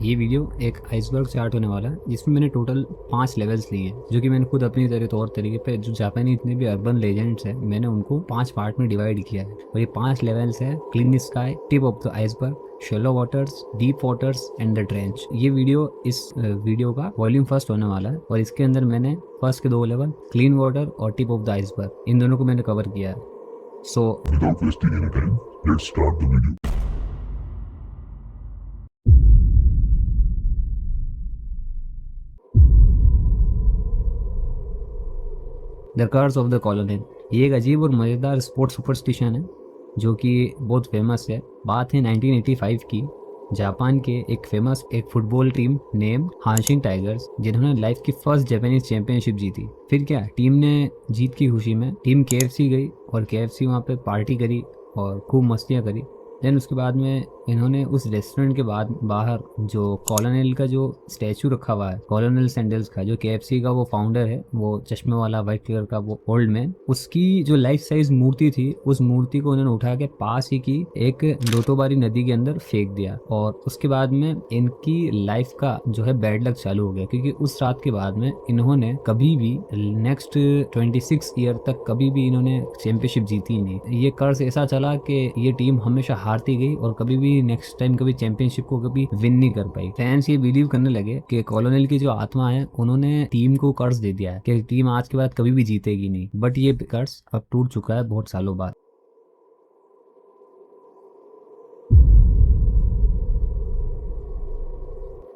ये वीडियो एक iceberg chart होने वाला है जिसमें मैंने टोटल 5 लेवल्स लिए हैं, जो कि मैंने खुद अपनी तौर तरीके पे जो जापानी इतने भी अर्बन लेजेंड्स हैं मैंने उनको 5 पार्ट में डिवाइड किया है। और ये 5 लेवल्स है: clean sky, tip of the iceberg, shallow waters, deep waters and the trench. ये वीडियो इस वीडियो का वॉल्यूम फर्स्ट होने वाला है और इसके अंदर मैंने फर्स्ट के 2 लेवल क्लीन वाटर और टिप ऑफ द आइसबर्ग इन दोनों को मैंने कवर किया है। So Without wasting any time, let's start the video. The curse of the Colonel, ये एक अजीब और मज़ेदार स्पोर्ट्स सुपरस्टिशन है जो कि बहुत फेमस है। बात है 1985 की। जापान के एक फेमस एक फुटबॉल टीम नेम हानशिन टाइगर्स, जिन्होंने लाइफ की फर्स्ट जापानीज चैंपियनशिप जीती। फिर क्या, टीम ने जीत की खुशी में टीम केएफसी गई और केएफसी वहाँ पे पार्टी करी और खूब मस्तियाँ करी। देन उसके बाद में इन्होंने उस रेस्टोरेंट के बाद बाहर जो कॉलोनेल का जो स्टैचू रखा हुआ है, कॉलोनेल सैंडल्स का, जो केएफसी का वो फाउंडर है, वो चश्मे वाला व्हाइट कलर का वो ओल्ड मैन, उसकी जो लाइफ साइज मूर्ति थी, उस मूर्ति को उन्होंने उठा के पास ही की एक दोतोबारी नदी के अंदर फेंक दिया। और उसके बाद में इनकी लाइफ का जो है बैड लक चालू हो गया, क्योंकि उस रात के बाद में इन्होंने कभी भी नेक्स्ट 26 ईयर तक कभी भी इन्होंने चैंपियनशिप जीती ही नहीं। ये कर्ज ऐसा चला कि ये टीम हमेशा हारती गई और कभी भी नेक्स्ट टाइम कभी चैंपियनशिप को कभी विन नहीं कर पाई। फैंस ये बिलीव करने लगे कि कॉलोनेल की जो आत्मा है उन्होंने टीम को कर्ज दे दिया है कि टीम आज के बाद कभी भी जीतेगी नहीं। बट ये कर्ज अब टूट चुका है बहुत सालों बाद।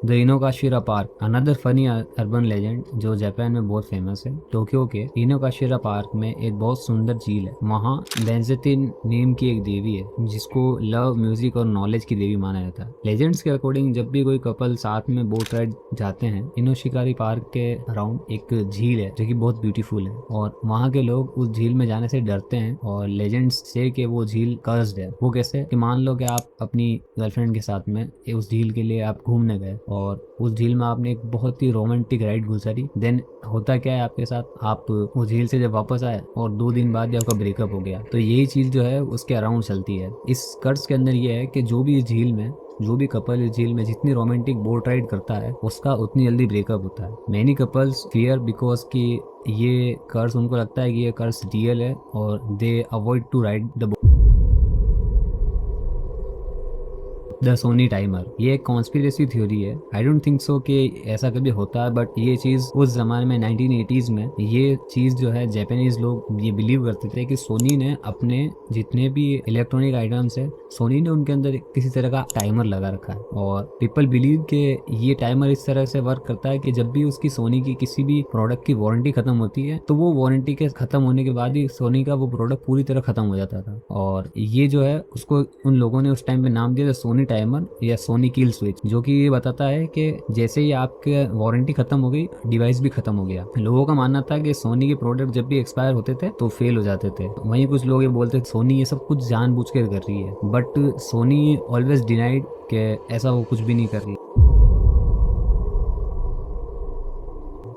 The Inokashira park, another funny urban legend जो जापान में बहुत फेमस है। टोक्यो के इनोकाशिरा पार्क में एक बहुत सुंदर झील है। वहाँ बेंजेतिन नेम की एक देवी है जिसको लव, म्यूजिक और नॉलेज की देवी माना जाता है। लेजेंड्स के अकॉर्डिंग जब भी कोई कपल साथ में बोट राइड जाते हैं, इनोशिकारी पार्क के अराउंड एक झील है जो कि बहुत ब्यूटीफुल है और वहाँ के लोग उस झील में जाने से डरते हैं और लेजेंड्स से कि वो झील कर्स्ड है। वो कैसे कि मान लो कि आप अपनी गर्लफ्रेंड के साथ में उस झील के लिए आप घूमने गए और उस झील में आपने एक बहुत ही रोमांटिक राइड गुजारी। देन होता क्या है आपके साथ, आप उस झील से जब वापस आए और 2 दिन बाद ही आपका ब्रेकअप हो गया। तो यही चीज जो है उसके अराउंड चलती है। इस कर्ज के अंदर ये है कि जो भी इस झील में, जो भी कपल इस झील में जितनी रोमांटिक बोट राइड करता है उसका उतनी जल्दी ब्रेकअप होता है। मैनी कपल्स फियर बिकॉज कि ये कर्ज, उनको लगता है कि ये कर्ज रियल है और they avoid to ride the the Sony timer. ये एक कॉन्स्पिरेसी थ्योरी है। आई डोंट थिंक सो कि ऐसा कभी होता है, बट ये चीज उस जमाने में 1980s में ये चीज जो है जापानीज लोग ये बिलीव करते थे कि सोनी ने अपने जितने भी इलेक्ट्रॉनिक आइटम्स है, सोनी ने उनके अंदर किसी तरह का टाइमर लगा रखा है। और पीपल बिलीव के ये टाइमर इस तरह से वर्क करता है कि जब भी उसकी सोनी की किसी भी प्रोडक्ट की वारंटी खत्म होती है तो वो वारंटी के खत्म होने के बाद ही सोनी का वो प्रोडक्ट पूरी तरह खत्म हो जाता था। और ये जो है उसको उन लोगों ने उस टाइम पे नाम दिया था सोनी टाइमर या सोनी किल स्विच, जो कि ये बताता है कि जैसे ही आपके वारंटी खत्म हो गई, डिवाइस भी खत्म हो गया। लोगों का मानना था कि सोनी के प्रोडक्ट जब भी एक्सपायर होते थे तो फेल हो जाते थे। वहीं कुछ लोग ये बोलते थे सोनी ये सब कुछ जानबूझ कर कर रही है, बट सोनी ऑलवेज डिनाइड कि ऐसा वो कुछ भी नहीं कर रही।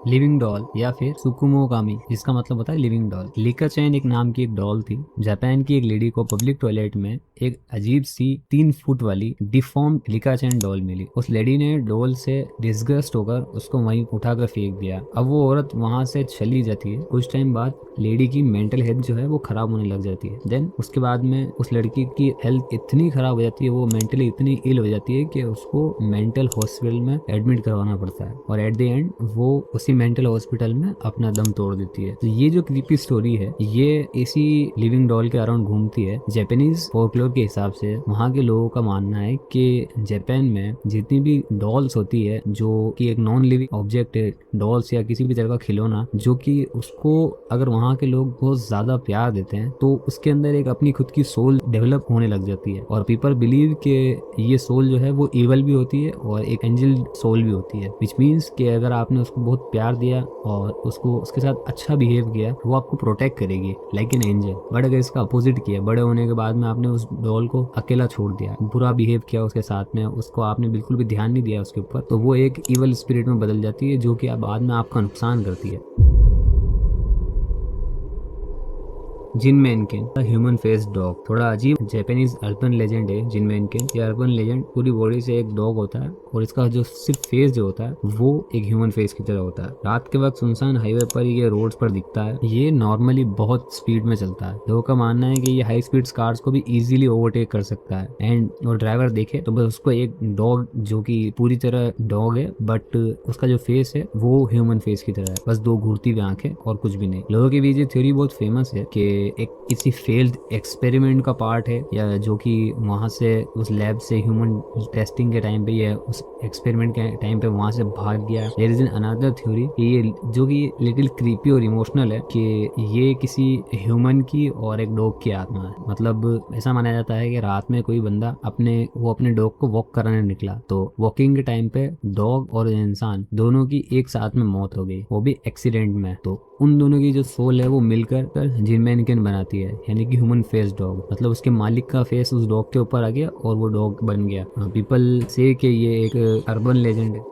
लिविंग डॉल या फिर सुकुमोगामी, जिसका मतलब होता है लिविंग डॉल। लिका चैन एक नाम की एक डॉल थी। जापान की एक लेडी को पब्लिक टॉयलेट में एक अजीब सी 3 फुट वाली डिफॉर्म्ड लिका चैन डॉल मिली। उस लेडी ने डॉल से डिस्गस्ट होकर उसको वहीं उठाकर फेंक दिया। अब वो औरत वहां से चली जाती है। कुछ टाइम बाद लेडी की मेंटल हेल्थ जो है वो खराब होने लग जाती है। देन उसके बाद में उस लड़की की हेल्थ इतनी खराब हो जाती है, वो मेंटली इतनी इल हो जाती है कि उसको मेंटल हॉस्पिटल में एडमिट करवाना पड़ता है और एट द एंड वो उसी मेंटल हॉस्पिटल में अपना दम तोड़ देती है। तो ये जो क्रीपी स्टोरी है ये इसी लिविंग डॉल के अराउंड घूमती है। जापानीज फोकलोर के हिसाब से वहाँ के लोगों का मानना है कि जापान में जितनी भी डॉल्स होती है, जो कि एक नॉन लिविंग ऑब्जेक्ट है, डॉल्स या किसी भी तरह का खिलौना, जो कि उसको अगर वहाँ के लोग बहुत ज्यादा प्यार देते हैं तो उसके अंदर एक अपनी खुद की सोल डेवलप होने लग जाती है। और पीपल बिलीव के ये सोल जो है वो इवल भी होती है और एक एंजल सोल भी होती है, विच मीन्स कि अगर आपने उसको बहुत प्यार दिया और उसको उसके साथ अच्छा बिहेव किया, वो आपको प्रोटेक्ट करेगी लाइक एन एंजल। बट अगर इसका अपोजिट किया, बड़े होने के बाद में आपने उस डॉल को अकेला छोड़ दिया, बुरा बिहेव किया उसके साथ में, उसको आपने बिल्कुल भी ध्यान नहीं दिया उसके ऊपर, तो वो एक इवल स्पिरिट में बदल जाती है जो कि बाद में आपका नुकसान करती है। जिनमेनकेन ह्यूमन फेस डॉग, थोड़ा अजीब जापानीज अर्बन लेजेंड है जिनमेनकेन। ये अर्बन लेजेंड पूरी बॉडी से एक डॉग होता है और इसका जो सिर्फ फेस जो होता है वो एक ह्यूमन फेस की तरह होता है। रात के वक्त सुनसान हाईवे पर ये रोड्स पर दिखता है। ये नॉर्मली बहुत स्पीड में चलता है। लोगों का मानना है कि ये हाई स्पीड कार्स को भी इजीली ओवरटेक कर सकता है। एंड और ड्राइवर देखे तो बस उसको एक डॉग जो कि पूरी तरह डॉग है बट उसका जो फेस है वो ह्यूमन फेस की तरह है, बस दो घूरती हुई आंखें और कुछ भी नहीं। लोगों के बीच ये थ्योरी बहुत फेमस है कि एक किसी फेल्ड एक्सपेरिमेंट का पार्ट है या जो कि वहां से उस लैब से ह्यूमन टेस्टिंग के टाइम पे या उस एक्सपेरिमेंट के टाइम पे वहां से भाग गया। देयर इज अनदर थ्योरी ये जो कि लिटिल क्रीपी और इमोशनल है कि ये किसी ह्यूमन की और एक डॉग की आत्मा है। मतलब ऐसा माना जाता है कि रात में कोई बंदा अपने डॉग को वॉक कराने निकला तो वॉकिंग के टाइम पे डॉग और इंसान दोनों की एक साथ में मौत हो गई, वो भी एक्सीडेंट में। तो उन दोनों की जो सोल है वो मिलकर जिनमेनकेन बनाती है, यानी कि ह्यूमन फेस डॉग। मतलब उसके मालिक का फेस उस डॉग के ऊपर आ गया और वो डॉग बन गया। पीपल से कि ये एक अर्बन लेजेंड है।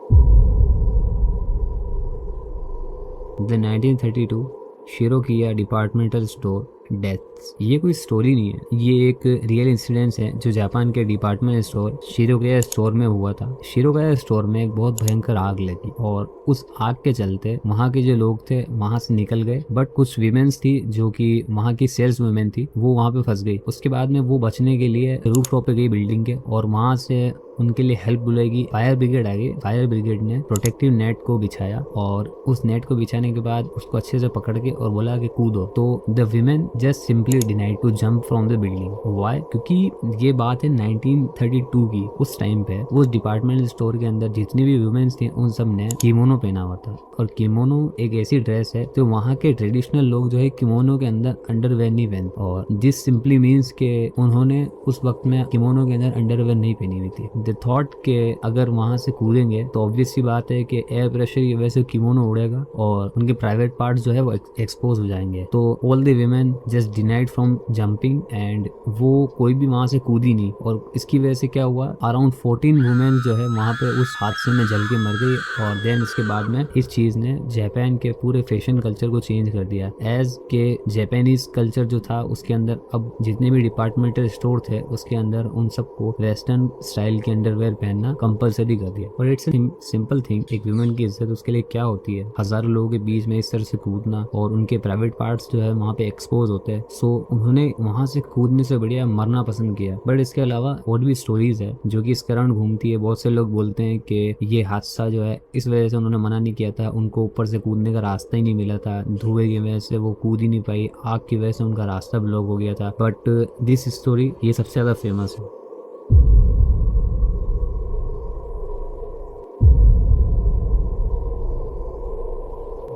The 1932 Shirokiya departmental store deaths. ये कोई स्टोरी नहीं है, ये एक रियल इंसिडेंस है जो जापान के डिपार्टमेंट स्टोर शिरोकाया स्टोर में हुआ था। शिरोकाया स्टोर में एक बहुत भयंकर आग लगी और उस आग के चलते वहाँ के जो लोग थे वहां से निकल गए, बट कुछ वीमेंस थी जो कि वहाँ की सेल्स वुमेन थी वो वहाँ पे फंस गई। उसके बाद में वो बचने के लिए रूफ टॉप पे गई बिल्डिंग के और वहां से उनके लिए हेल्प बुलाएगी। फायर ब्रिगेड आ गई। फायर ब्रिगेड ने प्रोटेक्टिव नेट को बिछाया और उस नेट को बिछाने के बाद उसको अच्छे से पकड़ के और बोला कि कूदो। तो the women just simply denied to jump from the building. Why? क्योंकि ये बात है 1932 की। उस टाइम पे उस डिपार्टमेंटल स्टोर के अंदर जितनी भी वुमेन्स थी उन सब ने किमोनो पहना हुआ था और किमोनो एक ऐसी ड्रेस है तो वहाँ के ट्रेडिशनल लोग जो है किमोनो के अंदर अंडरवेयर नहीं पहनते और दिस सिंपली मीन्स के उन्होंने उस वक्त में किमोनो के अंदर अंडरवेयर नहीं पहनी हुई थी। दे थॉट के अगर वहां से कूदेंगे तो ऑब्वियस सी बात है कि एयर प्रेशर की वजह से किमोनो उड़ेगा और उनके प्राइवेट पार्ट्स जो है वो एक्सपोज हो जाएंगे। तो all the women just denied from jumping and वो कोई भी वहां से कूदी नहीं और इसकी वजह से क्या हुआ, अराउंड 14 वुमेन जो है वहां पे उस हादसे में जल के मर गई। और देन इसके बाद में इस चीज ने जापान के पूरे फैशन कल्चर को चेंज कर दिया। एज के जापानीज कल्चर जो था उसके अंदर अब जितने भी डिपार्टमेंटल स्टोर थे उसके अंदर उन सबको वेस्टर्न स्टाइल के अंडरवेयर पहनना कंपलसरी कर दिया। और इट्स सिंपल थिंग, एक वुमेन की इज्जत उसके लिए क्या होती है, हजारों लोगों के बीच में इस तरह से कूदना और उनके प्राइवेट पार्ट्स जो है वहाँ पे एक्सपोज होते हैं। सो उन्होंने वहां से कूदने से बढ़िया मरना पसंद किया। बट इसके अलावा और भी स्टोरीज है जो कि इस कारण घूमती है। बहुत से लोग बोलते हैं कि ये हादसा जो है इस वजह से उन्होंने मना नहीं किया था, उनको ऊपर से कूदने का रास्ता ही नहीं मिला था, धुएं की वजह से वो कूद ही नहीं पाई, आग की वजह से उनका रास्ता ब्लॉक हो गया था। बट दिस स्टोरी ये सबसे ज्यादा फेमस है।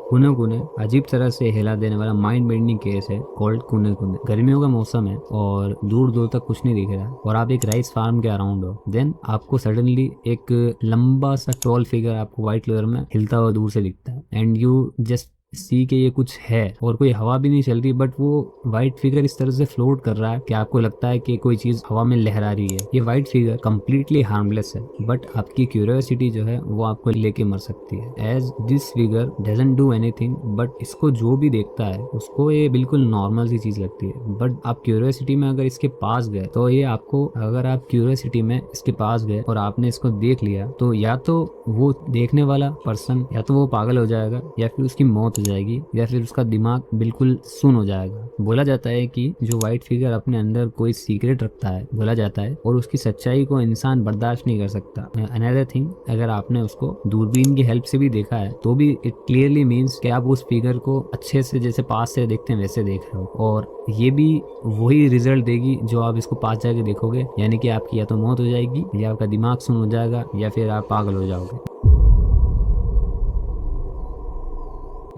कुने कुने अजीब तरह से हिला देने वाला माइंड बेंडिंग केस है कॉल्ड कुने कुने। गर्मियों का मौसम है और दूर दूर तक कुछ नहीं दिख रहा और आप एक राइस फार्म के अराउंड हो। देन आपको सडनली एक लंबा सा टॉल फिगर आपको व्हाइट कलर में हिलता हुआ दूर से दिखता है एंड यू जस्ट सी के ये कुछ है और कोई हवा भी नहीं चल रही बट वो व्हाइट फिगर इस तरह से फ्लोट कर रहा है कि आपको लगता है कि कोई चीज हवा में लहरा रही है। ये व्हाइट फिगर कंप्लीटली हार्मलेस है बट आपकी क्यूरियोसिटी जो है वो आपको लेके मर सकती है। As this figure doesn't do anything but इसको जो भी देखता है उसको ये बिल्कुल नॉर्मल सी चीज लगती है। बट आप क्यूरियोसिटी में अगर इसके पास गए तो ये आपको, अगर आप क्यूरियोसिटी में इसके पास गए और आपने इसको देख लिया तो या तो वो देखने वाला पर्सन या तो वो पागल हो जाएगा या फिर उसकी मौत जाएगी या फिर उसका दिमाग बिल्कुल सुन हो जाएगा। बोला जाता है कि जो व्हाइट फिगर अपने अंदर कोई सीक्रेट रखता है, बोला जाता है, और उसकी सच्चाई को इंसान बर्दाश्त नहीं कर सकता। अनदर थिंग, अगर आपने उसको दूरबीन की हेल्प से भी देखा है तो भी इट क्लियरली मीन्स कि आप उस फिगर को अच्छे से जैसे पास से देखते हैं वैसे देख रहे हो और ये भी वही रिजल्ट देगी जो आप इसको पास जाके देखोगे, यानी कि आपकी या तो मौत हो जाएगी या आपका दिमाग सुन हो जाएगा या फिर आप पागल हो जाओगे।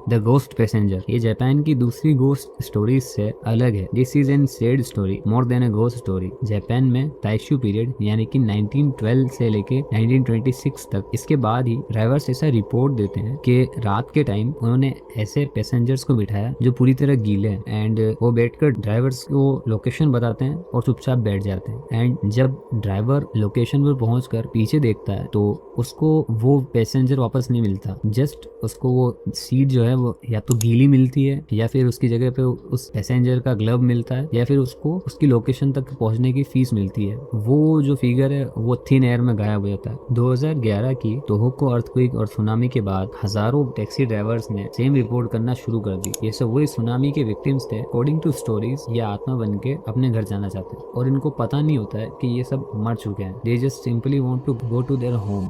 द गोस्ट पैसेंजर, ये जापान की दूसरी गोस्ट स्टोरीज से अलग है। This is an sad story more than a ghost story. Japan में ताइशु पीरियड यानी कि 1912 से लेके 1926 तक, इसके बाद ही ड्राइवर्स ऐसा रिपोर्ट देते हैं कि रात के टाइम उन्होंने ऐसे पैसेंजर्स को बिठाया जो पूरी तरह गीले हैं एंड वो बैठकर ड्राइवर्स को लोकेशन बताते हैं और चुपचाप बैठ जाते हैं। एंड जब ड्राइवर लोकेशन पर पहुंचकर पीछे देखता है तो उसको वो पैसेंजर वापस नहीं मिलता, जस्ट उसको वो सीट जो है वो या तो गीली मिलती है या फिर उसकी जगह पे उस पैसेंजर का ग्लव मिलता है या फिर उसको उसकी लोकेशन तक पहुंचने की फीस मिलती है। वो जो फिगर है वो थिन एयर में गायब हो जाता है। 2011 की तोहोको अर्थक्वेक और सुनामी के बाद हजारों टैक्सी ड्राइवर्स ने सेम रिपोर्ट करना शुरू कर दी। ये सब वही सुनामी के विक्टिम्स थे। अकॉर्डिंग टू स्टोरीज ये आत्मा बन के अपने घर जाना चाहते हैं और इनको पता नहीं होता है कि ये सब मर चुके हैं। They just simply want to go to their home.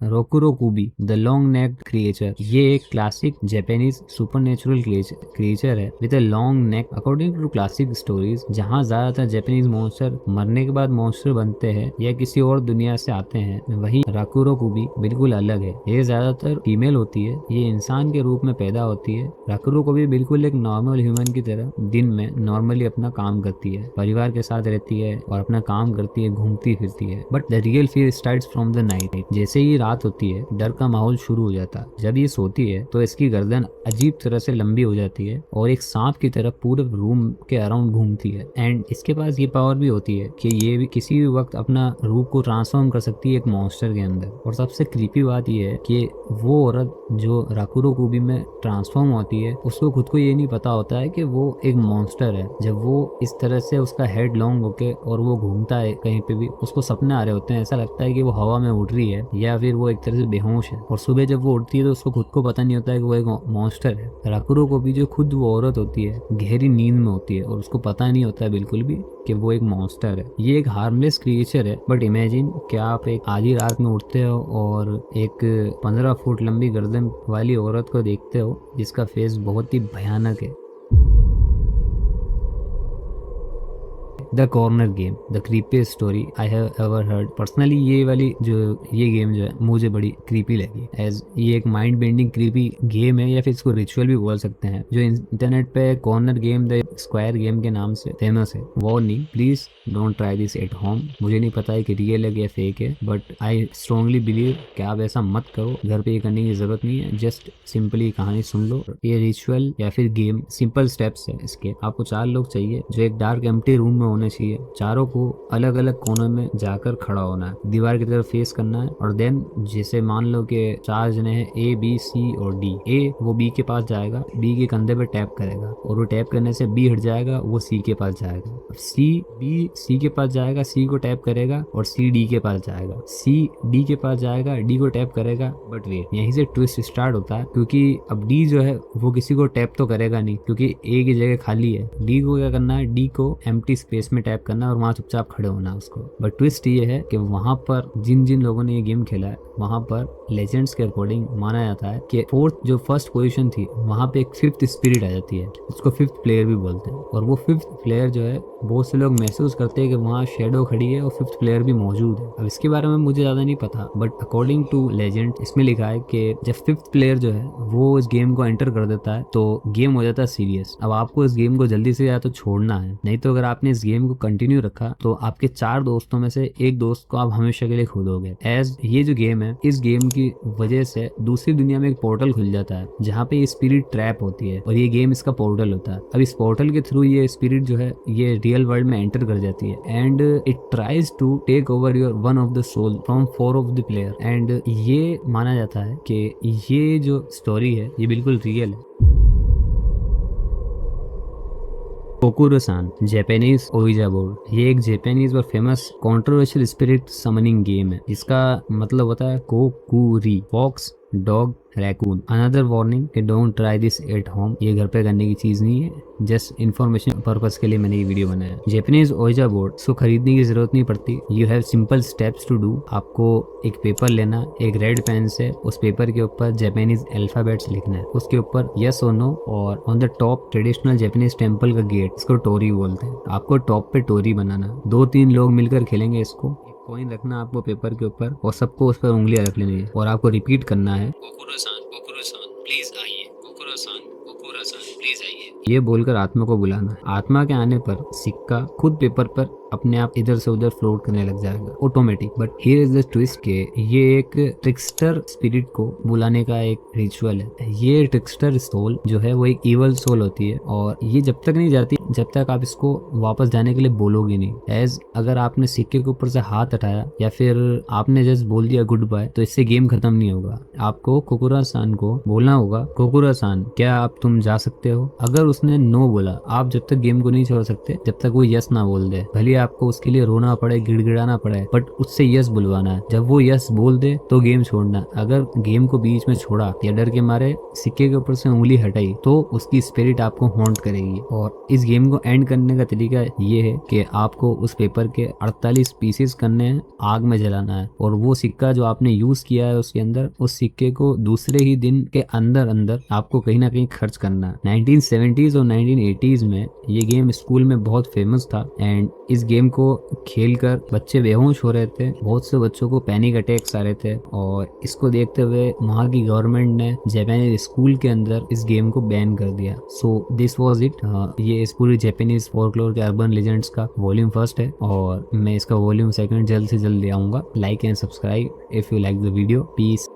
Rokurokubi the long neck creature, ये एक क्लासिक जापानीज सुपरनेचुरल क्रिएचर है with a long neck. According to classic stories जहाँ ज्यादातर जापानीज मॉन्स्टर मरने के बाद मॉन्स्टर बनते हैं या किसी और दुनिया से आते हैं, वहीं राकुरोकुबी बिल्कुल अलग है। ये ज्यादातर फीमेल होती है, ये इंसान के रूप में पैदा होती है। राकुरोकुबी बिल्कुल एक नॉर्मल ह्यूमन की तरह दिन में नॉर्मली अपना काम करती है, परिवार के साथ रहती है और अपना काम करती है, घूमती फिरती है। But the real fear starts from the night. जैसे ही रात होती है डर का माहौल शुरू हो जाता है। जब ये सोती है तो इसकी गर्दन अजीब तरह से लंबी हो जाती है और एक सांप की तरह पूरे रूम के अराउंड घूमती है। एंड इसके पास ये पावर भी होती है कि ये भी किसी भी वक्त अपना रूप को ट्रांसफॉर्म कर सकती है एक मॉन्स्टर के अंदर। और सबसे क्रीपी बात ये है कि वो औरत जो राकुरोकुबी में ट्रांसफॉर्म होती है उसको खुद को ये नहीं पता होता है कि वो एक मॉन्स्टर है। जब वो इस तरह से उसका हेड लॉन्ग होके और वो घूमता है कहीं पे भी, उसको सपने आ रहे होते हैं, ऐसा लगता है कि वो हवा में उड़ रही है या फिर वो एक तरह से बेहोश है। और सुबह जब वो उठती है तो उसको खुद को पता नहीं होता है कि वो एक मॉन्स्टर है। राकुरोकुबी जो खुद वो औरत होती है गहरी नींद में होती है और उसको पता नहीं होता है बिल्कुल भी कि वो एक मॉन्स्टर है। ये एक हार्मलेस क्रिएचर है। बट इमेजिन कि आप एक आधी रात में उठते हो और एक 15 फुट लंबी गर्दन वाली औरत को देखते हो जिसका फेस बहुत ही भयानक है। The corner game the creepiest story I have ever heard. Personally ये गेम जो है मुझे बड़ी क्रीपी लगी, एज ये एक माइंड बेंडिंग क्रीपी गेम है या फिर इसको रिचुअल भी बोल सकते हैं, जो इंटरनेट पे corner game the square game के नाम से फेमस है। Warning, please don't try this at home. मुझे नहीं पता है कि रियल है या फेक है, बट आई स्ट्रांगली बिलीव कि आप ऐसा मत करो। घर पे ये करने की जरूरत नहीं है, जस्ट सिंपली कहानी सुन लो। ये रिचुअल या फिर गेम सिंपल स्टेप्स है इसके। आपको 4 लोग चाहिए जो एक डार्क एम्प्टी रूम में होने चाहिए। चारों को अलग अलग कोनों में जाकर खड़ा होना है, दीवार की तरफ फेस करना है। और देन जैसे मान लो कि 4 जने हैं, ए बी सी और डी। ए वो बी के पास जाएगा, बी के कंधे पे टैप करेगा और वो टैप करने से बी हट जाएगा, वो सी के पास जाएगा। सी बी सी के पास जाएगा, सी को टैप करेगा और सी डी के पास जाएगा। सी डी के पास जाएगा, डी को टैप करेगा। बट वेट, यहीं से ट्विस्ट स्टार्ट होता है, क्योंकि अब डी जो है वो किसी को टैप तो करेगा नहीं क्योंकि ए की जगह खाली है। डी को क्या करना है, डी को एम्प्टी स्पेस में टैप करना और वहां चुपचाप खड़े होना उसको। बट ट्विस्ट ये है कि वहां पर जिन जिन लोगों ने ये गेम खेला है वहां पर लेजेंड्स के अकॉर्डिंग माना जाता है कि फर्स्ट पोजीशन थी वहां पे एक 5th स्पिरिट आ जाती है, उसको 5th प्लेयर भी बोलते हैं। और वो 5th प्लेयर जो है बहुत से लोग महसूस करते हैं कि वहाँ शेडो खड़ी है और 5th प्लेयर भी मौजूद है। अब इसके बारे में मुझे ज्यादा नहीं पता, बट अकॉर्डिंग टू लेजेंड इसमें लिखा है कि जब 5th प्लेयर जो है वो इस गेम को एंटर कर देता है तो गेम हो जाता है सीरियस। अब आपको इस गेम को जल्दी से या तो छोड़ना है, नहीं तो अगर आपने इस गेम को कंटिन्यू रखा तो आपके 4 दोस्तों में से एक दोस्त को आप हमेशा के लिए खो दोगे। एज ये जो गेम है, इस गेम की वजह से दूसरी दुनिया में एक पोर्टल खुल जाता है जहाँ पे ये स्पिरिट ट्रैप होती है और ये गेम इसका पोर्टल होता है। अब इस पोर्टल के थ्रू ये स्पिरिट जो है ये रियल वर्ल्ड में एंटर कर जाती है and it tries to take over your one of the soul from 4 of the player. And ये माना जाता है कि ये जो स्टोरी है ये बिल्कुल रियल है। कोकुरो-सान जापानीज ओइजा बोर्ड, ये एक जापानीज और famous controversial spirit summoning game है जिसका मतलब होता है kokkuri, fox, dog, raccoon. Another warning कि don't try this at home, ये घर पे करने की चीज नहीं है, जस्ट इन्फॉर्मेशन पर्पस के लिए मैंने ये वीडियो बनाया। जापानीज ओइजा बोर्ड इसको खरीदने की जरूरत नहीं पड़ती, you have simple steps to do. आपको एक पेपर लेना, एक रेड पेन से उस पेपर के ऊपर जापानीज अल्फाबेट्स लिखना है, उसके ऊपर यस और नो, और on the top traditional Japanese temple का गेट, इसको टोरी बोलते हैं। आपको टॉप पे टोरी बनाना, 2-3 लोग मिलकर खेलेंगे इसको। कॉइन रखना आपको पेपर के ऊपर और सबको उस पर उंगलियां रख लेनी है और आपको रिपीट करना है कोकुरो-सान प्लीज आइए, कोकुरो-सान प्लीज आइए, ये बोलकर आत्मा को बुलाना है। आत्मा के आने पर सिक्का खुद पेपर पर अपने आप इधर से उधर फ्लोट करने लग जाएगा automatic. But here is the twist के ये एक ट्रिक्स्टर स्पिरिट को बुलाने का एक रिचुअल है। ये ट्रिक्स्टर सोल जो है वो एक इवल सोल होती है और ये जब तक नहीं जाती जब तक आप इसको वापस जाने के लिए बोलोगे नहीं। एज अगर आपने सिक्के के ऊपर से हाथ हटाया या फिर आपने जस्ट बोल दिया गुड बाय, तो इससे गेम खत्म नहीं होगा। आपको कोकुरा-सान को बोलना होगा, कोकुरा-सान क्या आप तुम जा सकते हो। अगर उसने नो बोला, आप जब तक गेम को नहीं छोड़ सकते जब तक वो यस ना बोल दे। भले आपको उसके लिए रोना पड़े, गिड़गिड़ाना पड़े, बट उससे यस बुलवाना है। जब वो यस बोल दे तो गेम छोड़ना। अगर गेम को बीच में छोड़ा या डर के मारे सिक्के के ऊपर से उंगली हटाई तो उसकी स्पिरिट आपको हॉन्ट करेगी। और इस गेम को एंड करने का तरीका ये है कि आपको उस पेपर के 48 पीसेस करने हैं, आग में जलाना है, और वो सिक्का जो आपने यूज किया है उसके अंदर, उस सिक्के को दूसरे ही दिन के अंदर अंदर आपको कहीं ना कहीं खर्च करना है। 1970s और 1980s में ये गेम स्कूल में बहुत फेमस था एंड इस गेम को खेलकर बच्चे बेहोश हो रहे थे। बहुत से बच्चों को पैनिक अटैक्स आ रहे थे और इसको देखते हुए वहाँ की गवर्नमेंट ने जापानीज स्कूल के अंदर इस गेम को बैन कर दिया। So this was it. ये इस पूरी जापानीज फोल्कलोर के अर्बन लेजेंड्स का वॉल्यूम 1 है और मैं इसका वॉल्यूम 2 जल्द से जल्द ले आऊंगा। Like and subscribe if you like the video. Piece.